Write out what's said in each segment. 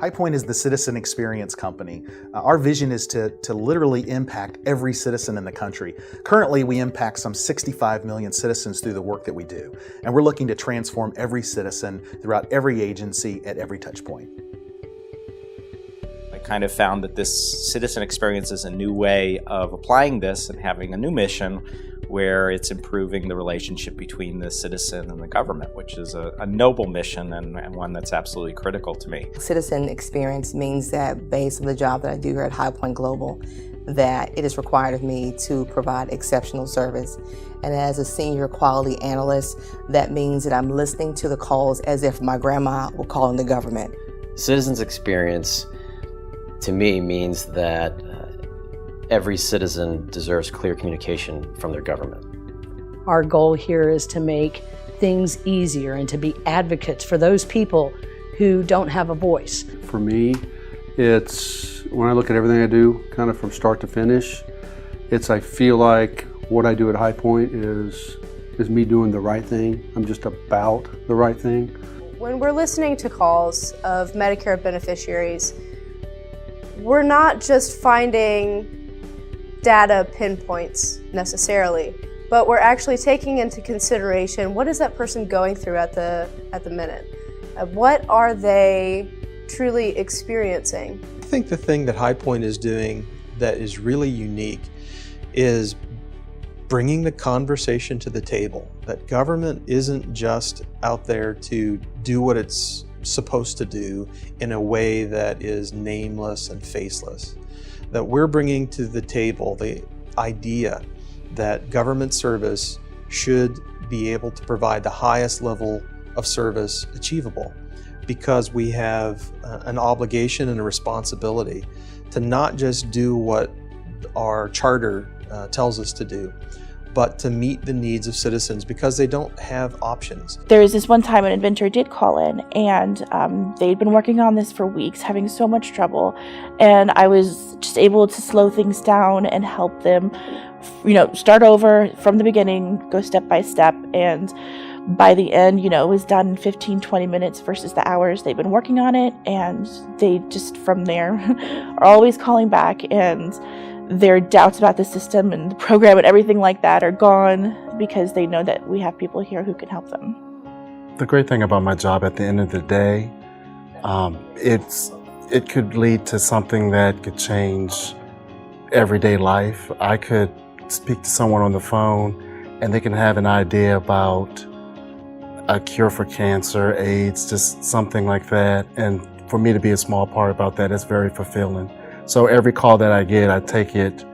HighPoint is the citizen experience company. Our vision is to literally impact every citizen in the country. Currently, we impact some 65 million citizens through the work that we do. And we're looking to transform every citizen throughout every agency at every touch point. I kind of found that this citizen experience is a new way of applying this and having a new mission where it's improving the relationship between the citizen and the government, which is a noble mission and one that's absolutely critical to me. Citizen experience means that based on the job that I do here at HighPoint Global, that it is required of me to provide exceptional service. And as a senior quality analyst, that means that I'm listening to the calls as if my grandma were calling the government. Citizens experience to me means that every citizen deserves clear communication from their government. Our goal here is to make things easier and to be advocates for those people who don't have a voice. For me, it's when I look at everything I do, kind of from start to finish, I feel like what I do at HighPoint is me doing the right thing. I'm just about the right thing. When we're listening to calls of Medicare beneficiaries, we're not just finding data pinpoints necessarily, but we're actually taking into consideration what is that person going through at the minute. What are they truly experiencing? I think the thing that HighPoint is doing that is really unique is bringing the conversation to the table. That government isn't just out there to do what it's supposed to do in a way that is nameless and faceless. That we're bringing to the table the idea that government service should be able to provide the highest level of service achievable, because we have an obligation and a responsibility to not just do what our charter tells us to do, but to meet the needs of citizens because they don't have options. There was this one time an inventor did call in, and they'd been working on this for weeks, having so much trouble, and I was just able to slow things down and help them, start over from the beginning, go step by step, and by the end, it was done in 15-20 minutes versus the hours they've been working on it, and they just from there are always calling back, and their doubts about the system and the program and everything like that are gone because they know that we have people here who can help them. The great thing about my job at the end of the day, it could lead to something that could change everyday life. I could speak to someone on the phone and they can have an idea about a cure for cancer, AIDS, just something like that. And for me to be a small part about that is very fulfilling. So every call that I get, I take it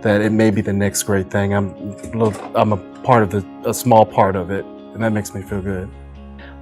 that it may be the next great thing. I'm a small part of it, and that makes me feel good.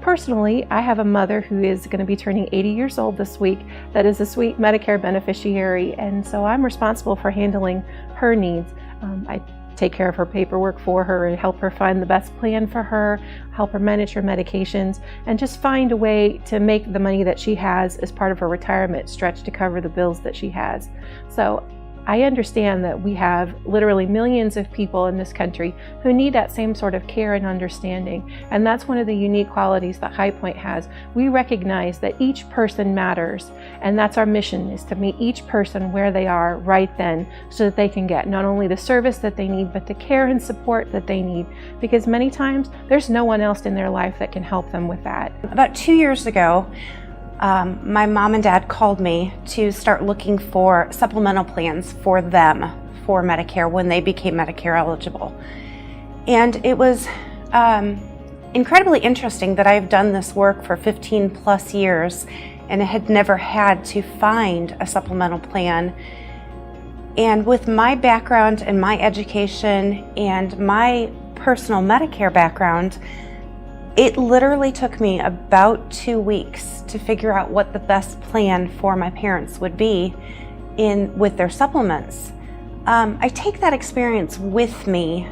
Personally, I have a mother who is going to be turning 80 years old this week that is a sweet Medicare beneficiary, and so I'm responsible for handling her needs. I take care of her paperwork for her and help her find the best plan for her, help her manage her medications, and just find a way to make the money that she has as part of her retirement stretch to cover the bills that she has. So I understand that we have literally millions of people in this country who need that same sort of care and understanding. And that's one of the unique qualities that HighPoint has. We recognize that each person matters, and that's our mission, is to meet each person where they are right then so that they can get not only the service that they need, but the care and support that they need. Because many times there's no one else in their life that can help them with that. About 2 years ago, my mom and dad called me to start looking for supplemental plans for them for Medicare when they became Medicare eligible. And it was incredibly interesting that I've done this work for 15 plus years and had never had to find a supplemental plan. And with my background and my education and my personal Medicare background, it literally took me about 2 weeks to figure out what the best plan for my parents would be with their supplements. I take that experience with me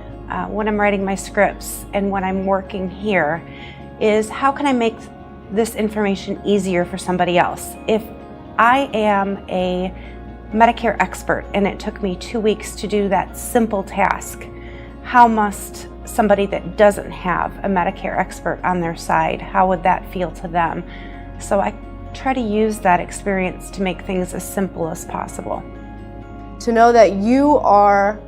when I'm writing my scripts and when I'm working here, is how can I make this information easier for somebody else? If I am a Medicare expert and it took me 2 weeks to do that simple task, how must somebody that doesn't have a Medicare expert on their side, how would that feel to them? So I try to use that experience to make things as simple as possible. To know that you are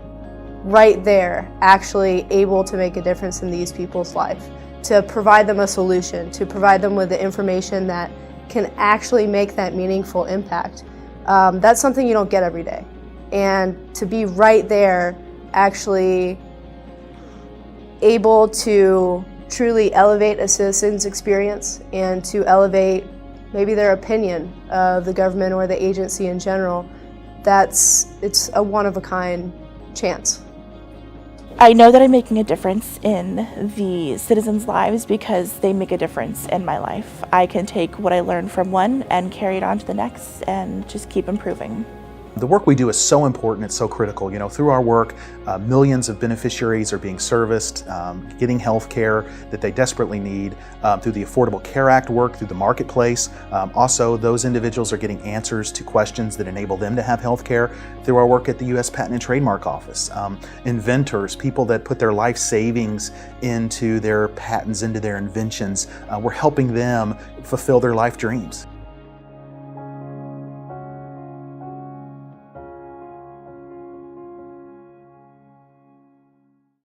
right there actually able to make a difference in these people's life, to provide them a solution, to provide them with the information that can actually make that meaningful impact. That's something you don't get every day. And to be right there actually able to truly elevate a citizen's experience and to elevate maybe their opinion of the government or the agency in general, it's a one-of-a-kind chance. I know that I'm making a difference in the citizens' lives because they make a difference in my life. I can take what I learned from one and carry it on to the next and just keep improving. The work we do is so important, it's so critical. You know, through our work, millions of beneficiaries are being serviced, getting health care that they desperately need, through the Affordable Care Act work, through the marketplace. Also, those individuals are getting answers to questions that enable them to have health care through our work at the U.S. Patent and Trademark Office. Inventors, people that put their life savings into their patents, into their inventions, we're helping them fulfill their life dreams.